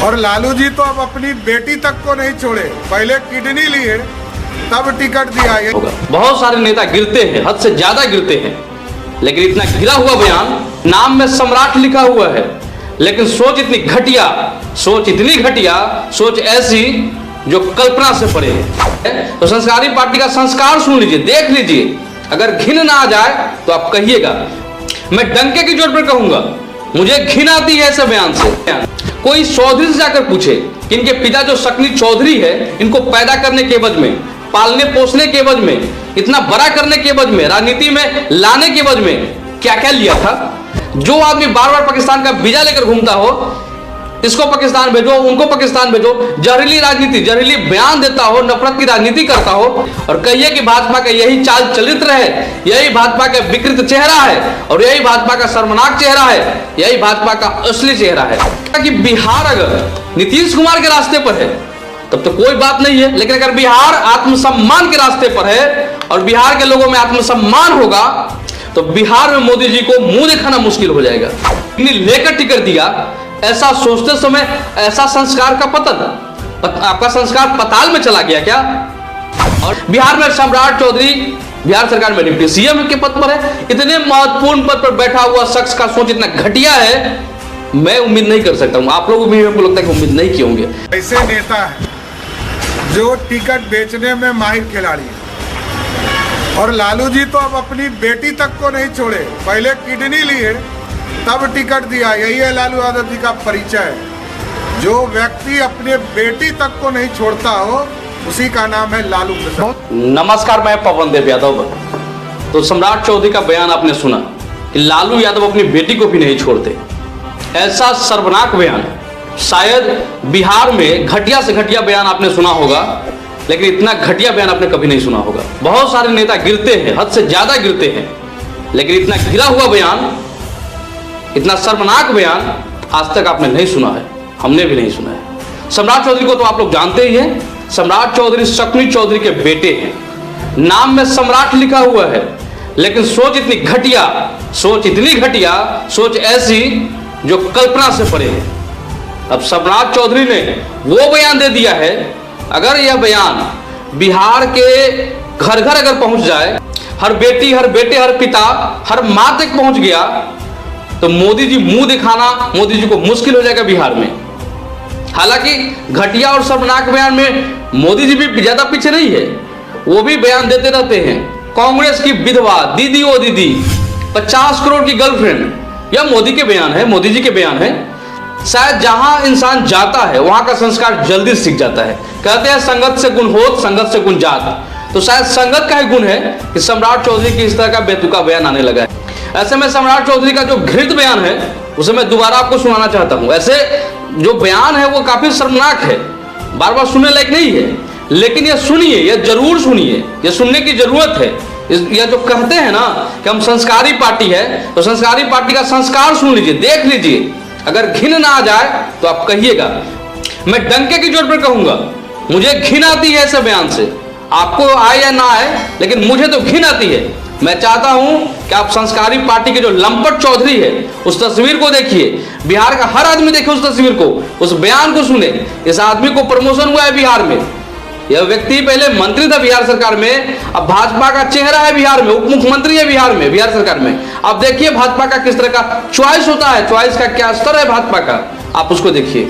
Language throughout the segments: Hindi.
और लालू जी तो अब अपनी बेटी तक को नहीं छोड़े, पहले किडनी लिए तब टिकट दिया। बहुत सारे नेता गिरते हैं, हद से ज्यादा गिरते हैं, लेकिन इतना गिरा हुआ बयान, नाम में सम्राट लिखा हुआ है, लेकिन सोच इतनी घटिया, सोच इतनी घटिया, सोच ऐसी जो कल्पना से परे है। तो संस्कारी पार्टी का संस्कार सुन लीजिए, देख लीजिए, अगर घिन ना आ जाए तो आप कहिएगा। मैं डंके की जोर पर कहूंगा, मुझे घिन आती है ऐसे बयान से। कोई चौधरी से जाकर पूछे कि इनके पिता जो सकनी चौधरी है, इनको पैदा करने के एवज में, पालने पोसने के एवज में, इतना बड़ा करने के एवज में, राजनीति में लाने के एवज में क्या क्या लिया था। जो आदमी बार बार पाकिस्तान का वीजा लेकर घूमता हो, इसको पाकिस्तान भेजो, उनको पाकिस्तान भेजो, जहरीली राजनीति, जहरीली बयान देता हो, नफरत की राजनीति करता हो, और कहिए कि भाजपा का यही चाल चरित्र है, यही भाजपा का विकृत चेहरा है, और यही भाजपा का शर्मनाक चेहरा है, यही भाजपा का असली चेहरा है। कि बिहार अगर नीतीश कुमार के रास्ते पर है तब तो कोई बात नहीं है, लेकिन अगर बिहार आत्मसम्मान के रास्ते पर है और बिहार के लोगों में आत्मसम्मान होगा तो बिहार में मोदी जी को मुंह दिखाना मुश्किल हो जाएगा। लेकर टिकट दिया, ऐसा सोचते समय ऐसा संस्कार का पतन, आपका संस्कार पताल में चला गया क्या। और बिहार में सम्राट चौधरी बिहार सरकार में डिप्टी सीएम के पद पर है, इतने महत्वपूर्ण पद पर बैठा हुआ शख्स का सोच इतना घटिया है, मैं उम्मीद नहीं कर सकता हूं। आप लोग भी हमको लगता है कि उम्मीद नहीं किए होंगे। ऐसे नेता है जो टिकट बेचने में माहिर खिलाड़ी है, और लालू जी तो अब अपनी बेटी तक को नहीं छोड़े, पहले किडनी लिए तब टिकट दिया। यही है लालू यादव जी का परिचय। जो व्यक्ति अपने बेटी तक को नहीं छोड़ता हो, उसी का नाम है लालू प्रसाद। नमस्कार, मैं पवन देव यादव। तो सम्राट चौधरी का बयान आपने सुना कि लालू यादव अपनी बेटी को भी नहीं छोड़ते। ऐसा सर्वनाक बयान शायद बिहार में घटिया से घटिया बयान आपने सुना होगा, लेकिन इतना घटिया बयान आपने कभी नहीं सुना होगा। बहुत सारे नेता गिरते हैं, हद से ज्यादा गिरते हैं, लेकिन इतना गिरा हुआ बयान, इतना शर्मनाक बयान आज तक आपने नहीं सुना है, हमने भी नहीं सुना है। सम्राट चौधरी को तो आप लोग जानते ही हैं। सम्राट चौधरी सकनी चौधरी के बेटे हैं, नाम में सम्राट लिखा हुआ है, लेकिन सोच इतनी घटिया, सोच इतनी घटिया, सोच ऐसी जो कल्पना से परे है। अब सम्राट चौधरी ने वो बयान दे दिया है, अगर यह बयान बिहार के घर घर अगर पहुंच जाए, हर बेटी, हर बेटे, हर पिता, हर मां तक पहुंच गया, तो मोदी जी मुंह दिखाना मोदी जी को मुश्किल हो जाएगा बिहार में। हालांकि घटिया और शर्मनाक बयान में मोदी जी भी ज्यादा पीछे नहीं है, वो भी बयान देते रहते हैं। कांग्रेस की विधवा, दीदी ओ दीदी, 50 करोड़ की गर्लफ्रेंड, यह मोदी के बयान है, मोदी जी के बयान है। शायद जहां इंसान जाता है वहां का संस्कार जल्दी सीख जाता है। कहते हैं संगत से गुण होत, संगत से गुण जात। तो शायद संगत का ही गुण है कि सम्राट चौधरी की इस तरह का बेतुका बयान आने लगा है। ऐसे में सम्राट चौधरी का जो घृणित बयान है उसे मैं दोबारा आपको सुनाना चाहता हूं। ऐसे जो बयान है वो काफी शर्मनाक है, बार बार सुनने लायक नहीं है, लेकिन ये सुनिए, ये जरूर सुनिए, ये सुनने की जरूरत है। यह जो कहते हैं ना कि हम संस्कारी पार्टी है, तो संस्कारी पार्टी का संस्कार सुन लीजिए, देख लीजिए, अगर घिन ना आ जाए तो आप कहिएगा। मैं डंके की जोर पर कहूंगा, मुझे घिन आती है ऐसे बयान से। आपको आए या ना आए, लेकिन मुझे तो घिन आती है। मैं चाहता हूं कि आप संस्कारी पार्टी के जो लंपट चौधरी है उस तस्वीर को देखिए, बिहार का हर आदमी देखे उस तस्वीर को, उस बयान को सुने। इस आदमी को प्रमोशन हुआ है बिहार में, यह व्यक्ति पहले मंत्री था बिहार सरकार में, अब भाजपा का चेहरा है बिहार में, उप मुख्यमंत्री है बिहार में, बिहार सरकार में। अब देखिए भाजपा का किस तरह का चॉइस होता है, चॉइस का क्या स्तर है भाजपा का, आप उसको देखिए।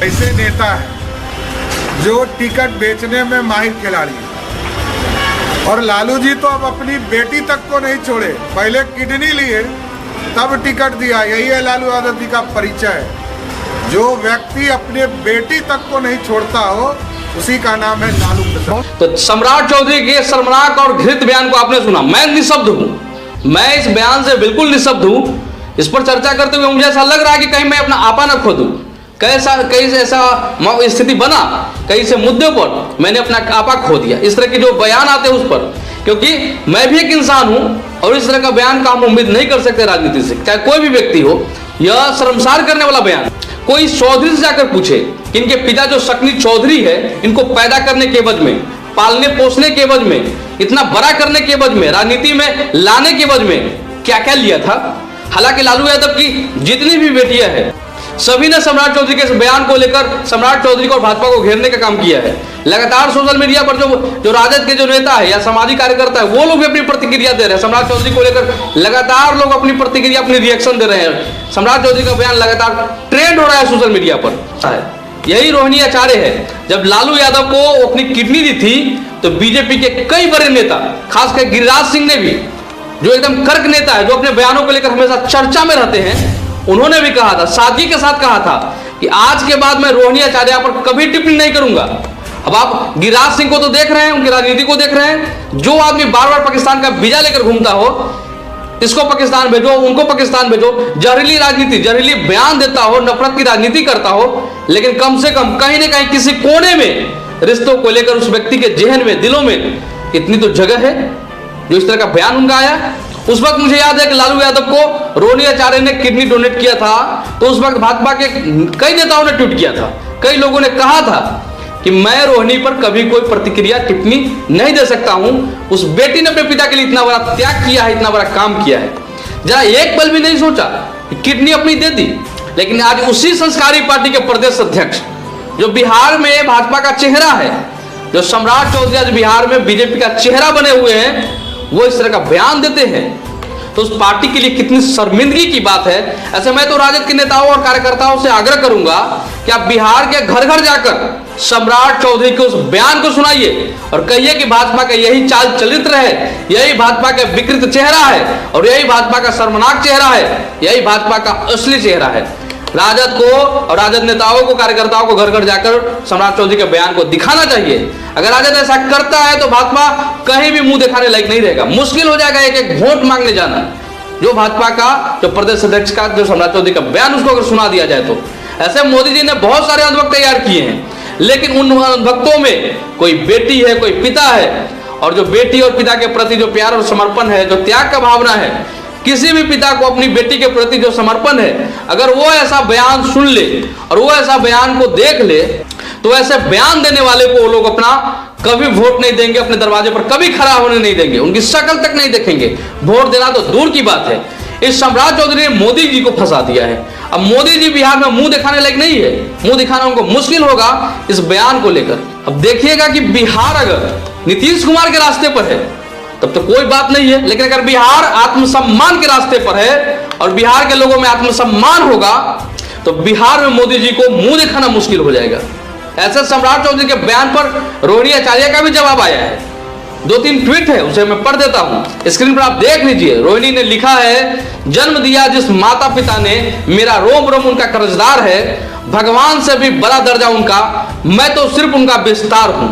ऐसे नेता है जो टिकट बेचने में माहिर खिलाड़ी है, और लालू जी तो अब अपनी बेटी तक को नहीं छोड़े, पहले किडनी लिए तब टिकट दिया। यही है लालू यादव जी का परिचय। जो व्यक्ति अपने बेटी तक को नहीं छोड़ता हो, उसी का नाम है लालू प्रसाद। तो सम्राट चौधरी के शर्मनाक और घृणित बयान को आपने सुना। मैं निशब्द हूं, मैं इस बयान से बिल्कुल निशब्द हूं। इस पर चर्चा करते हुए मुझे ऐसा लग रहा है कि कहीं मैं अपना आपा न खो दूं। कहीं से ऐसा स्थिति बना, कहीं से मुद्दे पर मैंने अपना आपा खो दिया। इस तरह के जो बयान आते हैं उस पर, क्योंकि मैं भी एक इंसान हूं और इस तरह का बयान का हम उम्मीद नहीं कर सकते राजनीति से, चाहे कोई भी व्यक्ति हो। यह शर्मसार करने वाला बयान। कोई चौधरी से जाकर पूछे कि इनके पिता जो सकनी चौधरी है, इनको पैदा करने के एवज में, पालने पोसने के एवज में, इतना बड़ा करने के एवज में, राजनीति में लाने के एवज में क्या क्या लिया था। हालांकि लालू यादव की जितनी भी बेटियां हैं सभी ने सम्राट चौधरी के इस बयान को लेकर सम्राट चौधरी को और भाजपा को घेरने का काम किया है। लगातार सोशल मीडिया पर जो राजद के जो नेता है या सामाजिक कार्यकर्ता है वो लोग भी अपनी प्रतिक्रिया दे रहे हैं। सम्राट चौधरी को लेकर लगातार लोग अपनी प्रतिक्रिया, अपनी रिएक्शन दे रहे हैं। सम्राट चौधरी का बयान लगातार ट्रेंड हो रहा है सोशल मीडिया पर। यही रोहिणी आचार्य है, जब लालू यादव को अपनी किडनी दी थी तो बीजेपी के कई बड़े नेता, खासकर गिरिराज सिंह ने भी, जो एकदम कर्क नेता है, जो अपने बयानों को लेकर हमेशा चर्चा में रहते हैं, उन्होंने भी कहा था, सादगी के साथ कहा था कि आज के बाद मैं रोहिणी आचार्य पर कभी टिप्पणी नहीं करूंगा। अब आप गिरिराज सिंह को तो देख रहे हैं, उनकी राजनीति को देख रहे हैं। जो आदमी बार बार पाकिस्तान का वीजा लेकर घूमता हो, इसको पाकिस्तान भेजो, उनको पाकिस्तान भेजो, जहरीली राजनीति, जहरीली बयान देता हो, नफरत की राजनीति करता हो, लेकिन कम से कम कहीं ना कहीं किसी कोने में रिश्तों को लेकर उस व्यक्ति के जहन में, दिलों में इतनी तो जगह है जो इस तरह का बयान उनका आया। उस वक्त मुझे याद है कि लालू यादव को रोहिणी आचार्य ने किडनी डोनेट किया था, तो उस वक्त भाजपा के कई नेताओं ने ट्वीट किया था, कई लोगों ने कहा था कि मैं रोहिणी पर कभी कोई प्रतिक्रिया, टिप्पणी नहीं दे सकता हूं। उस बेटी ने अपने पिता के लिए इतना बड़ा त्याग किया है, इतना बड़ा काम किया है, जरा एक पल भी नहीं सोचा कि किडनी अपनी दे दी। लेकिन आज उसी संस्कारी पार्टी के प्रदेश अध्यक्ष, जो बिहार में भाजपा का चेहरा है, जो सम्राट चौधरी आज बिहार में बीजेपी का चेहरा बने हुए हैं, वो इस तरह का बयान देते हैं, तो उस पार्टी के लिए कितनी शर्मिंदगी की बात है। ऐसे मैं तो राजद के नेताओं और कार्यकर्ताओं से आग्रह करूंगा कि आप बिहार के घर घर जाकर सम्राट चौधरी के उस बयान को सुनाइए और कहिए कि भाजपा का यही चाल चरित्र है, यही भाजपा का विकृत चेहरा है और यही भाजपा का शर्मनाक चेहरा है, यही भाजपा का असली चेहरा है। राजद को और राजद नेताओं को, कार्यकर्ताओं को घर घर जाकर सम्राट चौधरी के बयान को दिखाना चाहिए। अगर राजद ऐसा करता है तो भाजपा कहीं भी मुंह दिखाने लायक नहीं रहेगा। मुश्किल हो जाएगा एक एक वोट मांगने जाना। जो भाजपा का, जो प्रदेश अध्यक्ष का, जो सम्राट चौधरी का बयान, उसको अगर सुना दिया जाए तो। ऐसे मोदी जी ने बहुत सारे अंधभक्त तैयार किए हैं, लेकिन उन अंधभक्तों में कोई बेटी है, कोई पिता है, और जो बेटी और पिता के प्रति जो प्यार और समर्पण है, जो त्याग का भावना है, किसी भी पिता को अपनी बेटी के प्रति जो समर्पण है, अगर वो ऐसा बयान सुन ले और वो ऐसा बयान को देख ले, तो ऐसे बयान देने वाले को वो लोग अपना कभी वोट नहीं देंगे, अपने दरवाजे पर कभी खड़ा होने नहीं देंगे, उनकी शक्ल तक नहीं देखेंगे। वोट देना तो दूर की बात है। इस सम्राट चौधरी ने मोदी जी को फंसा दिया है। अब मोदी जी बिहार में मुंह दिखाने लायक नहीं है, मुंह दिखाना उनको मुश्किल होगा इस बयान को लेकर। अब देखिएगा कि बिहार अगर नीतीश कुमार के रास्ते पर है तब तो कोई बात नहीं है, लेकिन अगर बिहार आत्मसम्मान के रास्ते पर है और बिहार के लोगों में आत्मसम्मान होगा तो बिहार में मोदी जी को मुंह दिखाना मुश्किल हो जाएगा। ऐसे सम्राट चौधरी के बयान पर रोहिणी आचार्य का भी जवाब आया है। 2-3 ट्वीट है, उसे मैं पढ़ देता हूं, स्क्रीन पर आप देख लीजिए। रोहिणी ने लिखा है, जन्म दिया जिस माता पिता ने, मेरा रोम रोम उनका कर्जदार है, भगवान से भी बड़ा दर्जा उनका, मैं तो सिर्फ उनका विस्तार हूं,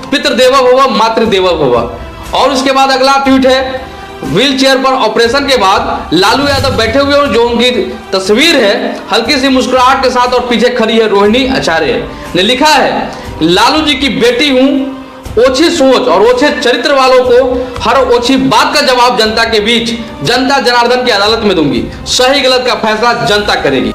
पितृदेव भव मातृदेव भव। और उसके बाद अगला ट्वीट है, व्हील चेयर पर ऑपरेशन के बाद लालू यादव बैठे हुए हैं, जो उनकी तस्वीर है, हल्की सी मुस्कुराहट के साथ, और पीछे खड़ी है रोहिणी आचार्य ने लिखा है, लालू जी की बेटी हूं, ओछी सोच और ओछे चरित्र वालों को हर ओछी बात का जवाब जनता के बीच, जनता जनार्दन की अदालत में दूंगी, सही गलत का फैसला जनता करेगी।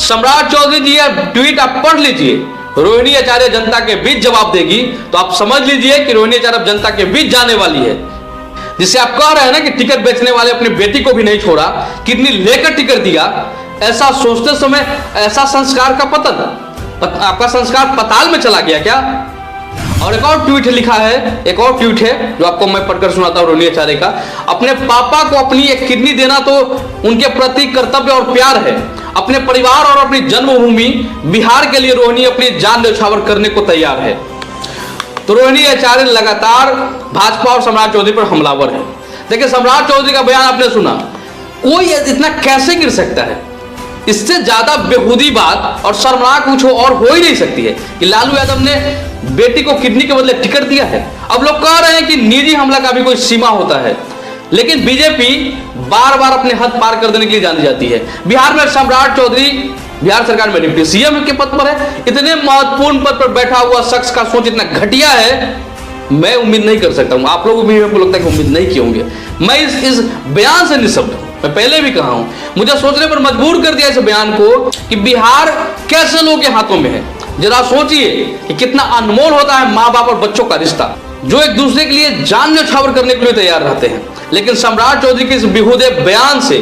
सम्राट चौधरी जी यह ट्वीट आप पढ़ लीजिए, रोहिणी आचार्य जनता के बीच जवाब देगी, तो आप समझ लीजिए कि रोहिणी आचार्य अब जनता के बीच जाने वाली है। जिससे आप कह रहे हैं ना कि टिकट बेचने वाले अपनी बेटी को भी नहीं छोड़ा, किडनी लेकर टिकट दिया, ऐसा सोचते समय ऐसा संस्कार का पतन, आपका संस्कार पताल में चला गया क्या? और एक और ट्वीट लिखा है, एक और ट्वीट है जो आपको मैं पढ़कर सुनाता हूं रोहिणी आचार्य का। अपने पापा को अपनी एक किडनी देना तो उनके प्रति कर्तव्य और प्यार है। अपने परिवार और अपनी जन्मभूमि बिहार के लिए रोहिणी अपनी जान न्यौछावर करने को तैयार है। तो रोहिणी आचार्य लगातार भाजपा और सम्राट चौधरी पर हमलावर है। देखिए, सम्राट चौधरी का बयान आपने सुना, कोई इतना कैसे गिर सकता है? इससे ज्यादा बेहूदी बात और शर्मनाक कुछ और हो ही नहीं सकती है कि लालू यादव ने बेटी को किडनी के बदले टिकट दिया है। अब लोग कह रहे हैं कि निजी हमला का भी कोई सीमा होता है, लेकिन बीजेपी बार बार अपने हद पार कर देने के लिए जानी जाती है। बिहार में सम्राट चौधरी बिहार सरकार में डिप्टी सीएम के पद पर है। इतने महत्वपूर्ण पद पर बैठा हुआ शख्स का सोच इतना घटिया है, मैं उम्मीद नहीं कर सकता हूं। आप लोग भी मेरे को लगता है कि उम्मीद नहीं किए होंगे। मैं इस बयान से निःशब्द हूं। मैं पहले भी कहा हूं, मुझे सोचने पर मजबूर कर दिया इस बयान को कि बिहार कैसे लोगों के हाथों में है। जरा सोचिए कि कितना अनमोल होता है माँ बाप और बच्चों का रिश्ता, जो एक दूसरे के लिए जान न्यौछावर करने के लिए तैयार रहते हैं। लेकिन सम्राट चौधरी के इस बेहुदे बयान से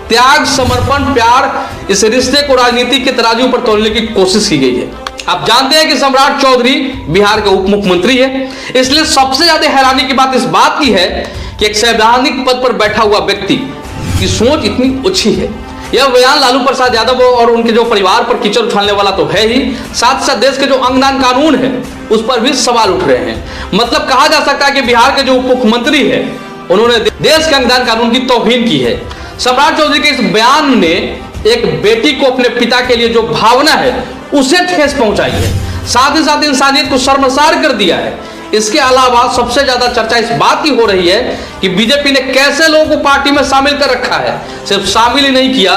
त्याग, समर्पण, प्यार, इस रिश्ते को राजनीति के तराजू पर तोलने की कोशिश की गई है। आप जानते हैं कि सम्राट चौधरी बिहार के उप मुख्यमंत्री है, इसलिए सबसे ज्यादा हैरानी की बात इस बात की है कि एक संवैधानिक पद पर बैठा हुआ व्यक्ति की सोच इतनी ऊंची है। यह बयान लालू प्रसाद यादव और उनके जो परिवार पर कीचड़ उछालने वाला तो है ही, साथ साथ देश के जो अंगदान कानून है उस पर भी सवाल उठ रहे हैं। मतलब कहा जा सकता है कि बिहार के जो उप मुख्यमंत्री है उन्होंने देश के अंगदान कानून की तौहीन की है। सम्राट चौधरी के इस बयान ने एक बेटी को अपने पिता के लिए जो भावना है उसे ठेस पहुंचाई है, साथ ही साथ इंसानियत को शर्मसार कर दिया है। इसके अलावा सबसे ज्यादा चर्चा इस बात की हो रही है कि बीजेपी ने कैसे लोगों को पार्टी में शामिल कर रखा है। सिर्फ शामिल ही नहीं किया,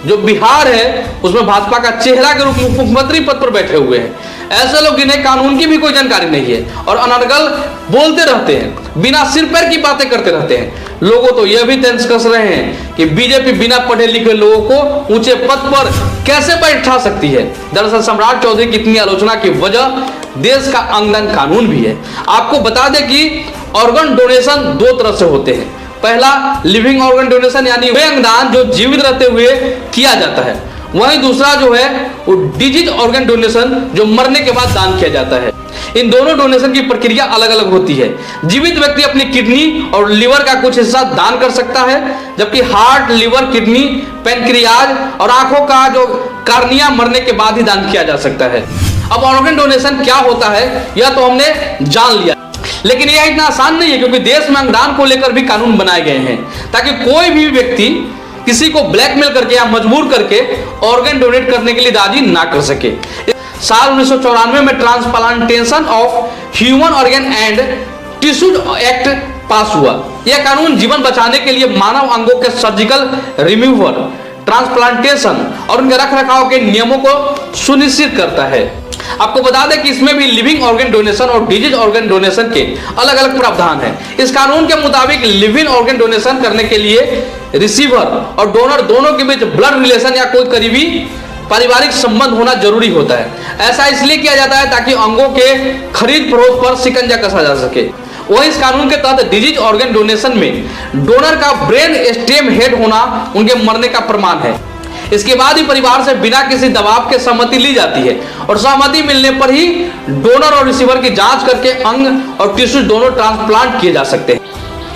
जो बिहार है उसमें भाजपा का चेहरा के रूप में मुख्यमंत्री पद पर बैठे हुए हैं। ऐसे लोग जिन्हें कानून की भी कोई जानकारी नहीं है और अनर्गल बोलते रहते हैं, बिना सिर पैर की बातें करते रहते हैं। लोगों तो यह भी तंज कस रहे हैं कि बीजेपी बिना पढ़े लिखे लोगों को ऊंचे पद पर कैसे बैठा सकती है। दरअसल सम्राट चौधरी की इतनी आलोचना की वजह देश का अंगदान कानून भी है। आपको बता दें कि ऑर्गन डोनेशन दो तरह से होते हैं। पहला लिविंग ऑर्गन डोनेशन, यानी वे अंगदान जो जीवित रहते हुए किया जाता है। वहीं दूसरा जो है वो डिजीज ऑर्गन डोनेशन, जो मरने के बाद दान किया जाता है। इन दोनों डोनेशन की प्रक्रिया अलग अलग होती है। जीवित व्यक्ति अपनी किडनी और लिवर का कुछ हिस्सा दान कर सकता है, जबकि हार्ट, लिवर, किडनी, पैनक्रियाज और आंखों का जो कार्निया मरने के बाद ही दान किया जा सकता है। अब ऑर्गन डोनेशन क्या होता है यह तो हमने जान लिया, लेकिन यह इतना आसान नहीं है, क्योंकि देश में अंगदान को लेकर भी कानून बनाए गए हैं ताकि कोई भी व्यक्ति किसी को ब्लैकमेल करके या मजबूर करके ऑर्गन डोनेट करने के लिए राजी ना कर सके। साल 1994 में transplantation of human organ and tissue act पास हुआ। यह कानून जीवन बचाने के लिए मानव अंगों के सर्जिकल रिमूवल, ट्रांसप्लांटेशन और उनके रखरखाव के नियमों को सुनिश्चित करता है। आपको बता दें कि इसमें भी लिविंग ऑर्गन डोनेशन और डिजीज ऑर्गन डोनेशन के अलग अलग प्रावधान हैं। इस कानून के मुताबिक लिविंग ऑर्गन डोनेशन करने के लिए रिसीवर और डोनर दोनों के बीच ब्लड रिलेशन या कोई करीबी पारिवारिक संबंध होना जरूरी होता है। ऐसा इसलिए किया जाता है ताकि अंगों के खरीद फरोख्त पर शिकंजा कसा जा सके। वहीं इस कानून के तहत डिजीज ऑर्गन डोनेशन में डोनर का ब्रेन स्टेम हेड होना उनके मरने का प्रमाण है। इसके बाद ही परिवार से बिना किसी दबाव के सहमति ली जाती है और सहमति मिलने पर ही डोनर और रिसीवर की जांच करके अंग और टिश्यू दोनों ट्रांसप्लांट किए जा सकते हैं।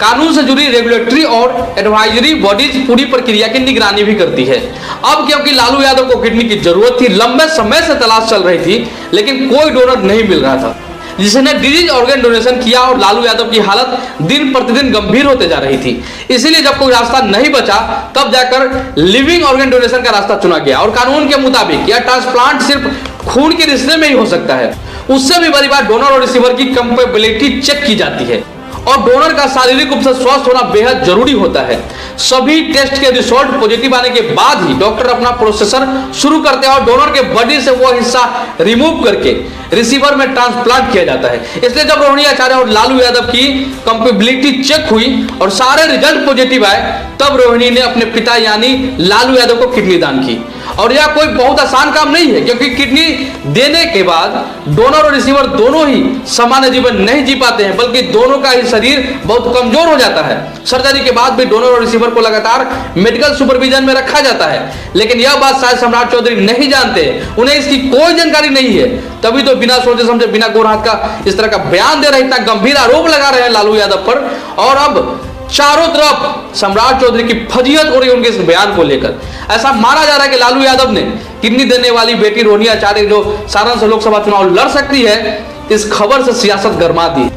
कानून से जुड़ी रेगुलेटरी और एडवाइजरी बॉडीज पूरी प्रक्रिया की निगरानी भी करती है। अब क्योंकि लालू यादव को किडनी की जरूरत थी, लंबे समय से तलाश चल रही थी, लेकिन कोई डोनर नहीं मिल रहा था, जिसने डिजीज ऑर्गन डोनेशन किया और लालू यादव की हालत दिन प्रतिदिन गंभीर होते जा रही थी। इसीलिए जब कोई रास्ता नहीं बचा तब जाकर लिविंग ऑर्गन डोनेशन का रास्ता चुना गया और कानून के मुताबिक यह ट्रांसप्लांट सिर्फ खून के रिश्ते में ही हो सकता है। उससे भी बड़ी बात डोनर और रिसीवर की कंपेबिलिटी चेक की जाती है और डोनर का शारीरिक रूप से स्वस्थ होना बेहद जरूरी होता है। सभी टेस्ट के रिजल्ट पॉजिटिव आने के बाद ही डॉक्टर अपना प्रोसेसर शुरू करते हैं और डोनर के बॉडी से वो हिस्सा रिमूव करके रिसीवर में ट्रांसप्लांट किया जाता है। इसलिए जब रोहिणी आचार्य और लालू यादव की कंपेबिलिटी चेक हुई और सारे रिजल्ट पॉजिटिव आए, तब रोहिणी ने अपने पिता यानी लालू यादव को किडनी दान की। और यह कोई बहुत आसान काम नहीं है, क्योंकि किडनी देने के बाद डोनर और रिसीवर दोनों ही सामान्य जीवन नहीं जी पाते हैं, बल्कि दोनों का ही शरीर बहुत कमजोर हो जाता है। सर्जरी के बाद भी डोनर और रिसीवर को लगातार मेडिकल सुपरविजन में रखा जाता है, लेकिन यह बात शायद सम्राट चौधरी नहीं जानते, उन्हें इसकी कोई जानकारी नहीं है। तभी तो बिना सोचे समझे, बिना गोर हाथ का इस तरह का बयान दे रहे, इतना गंभीर आरोप लगा रहे हैं लालू यादव पर। और अब चारों तरफ सम्राट चौधरी की फजीहत हो रही है उनके इस बयान को लेकर। ऐसा माना जा रहा है कि लालू यादव ने किडनी देने वाली बेटी रोहिणी आचार्य जो सारण से लोकसभा चुनाव लड़ सकती है, इस खबर से सियासत गरमा दी।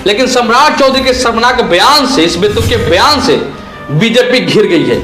लेकिन सम्राट चौधरी के शर्मनाक बयान से, इस बेतुके के बयान से बीजेपी घिर गई है।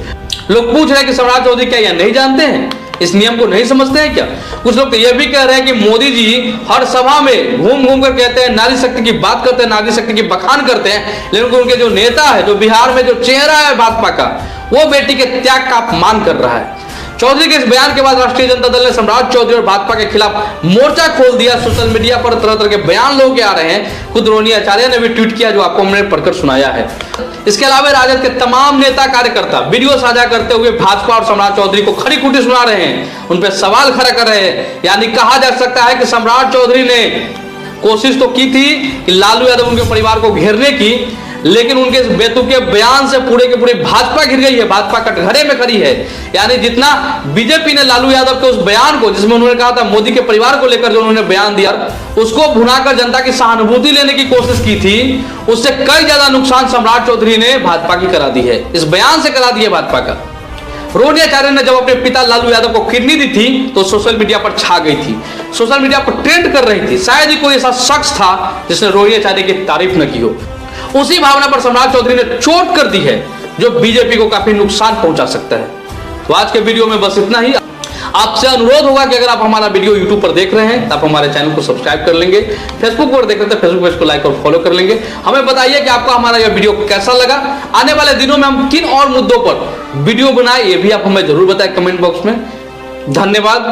लोग पूछ रहे हैं कि सम्राट चौधरी क्या यह नहीं जानते हैं, इस नियम को नहीं समझते हैं क्या? कुछ लोग तो यह भी कह रहे हैं कि मोदी जी हर सभा में घूम घूम कर कहते हैं, नारी शक्ति की बात करते हैं, नारी शक्ति की बखान करते हैं, लेकिन उनके जो नेता है, जो बिहार में जो चेहरा है भाजपा का, वो बेटी के त्याग का अपमान कर रहा है। चौधरी के इस बयान के बाद राष्ट्रीय जनता दल ने सम्राट चौधरी और भाजपा के खिलाफ मोर्चा खोल दिया। सोशल मीडिया पर तरह तरह के बयान लोगों के आ रहे हैं। खुद रोहिणी आचार्य ने भी ट्वीट किया, जो आपको हमने पढ़कर सुनाया है। इसके अलावा राजद के तमाम नेता कार्यकर्ता वीडियो साझा करते हुए भाजपा और सम्राट चौधरी को खरी खुटी सुना रहे हैं, उन पर सवाल खड़ा कर रहे हैं। यानी कहा जा सकता है कि सम्राट चौधरी ने कोशिश तो की थी कि लालू यादव उनके परिवार को घेरने की, लेकिन उनके इस बेतुके बयान से पूरे के पूरे भाजपा घिर गई है, भाजपा कटघरे में खड़ी है। यानी जितना बीजेपी ने लालू यादव के उस बयान को, जिसमें उन्होंने कहा था मोदी के परिवार को लेकर जो उन्होंने बयान दिया, उसको भुनाकर जनता की सहानुभूति लेने की कोशिश की थी, उससे कई ज्यादा नुकसान सम्राट चौधरी ने भाजपा की करा दी है, इस बयान से करा दी है भाजपा का। रोहिणी आचार्य ने जब अपने पिता लालू यादव को किडनी दी थी तो सोशल मीडिया पर छा गई थी, सोशल मीडिया पर ट्रेंड कर रही थी। शायद ही कोई ऐसा शख्स था जिसने रोहिणी आचार्य की तारीफ न की हो। उसी भावना पर सम्राट चौधरी ने चोट कर दी है जो बीजेपी को काफी नुकसान पहुंचा सकता है। तो आज के वीडियो में बस इतना ही। आपसे अनुरोध होगा कि अगर आप हमारा वीडियो YouTube पर देख रहे हैं तो आप हमारे चैनल को सब्सक्राइब कर लेंगे, फेसबुक पर देख रहे हैं तो फेसबुक पेज को लाइक और फॉलो कर लेंगे। हमें बताइए कि आपको हमारा यह वीडियो कैसा लगा। आने वाले दिनों में हम किन और मुद्दों पर वीडियो बनाए ये भी आप हमें जरूर बताएं कमेंट बॉक्स में। धन्यवाद।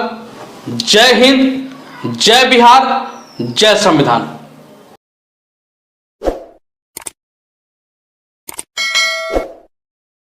जय हिंद, जय बिहार, जय संविधान।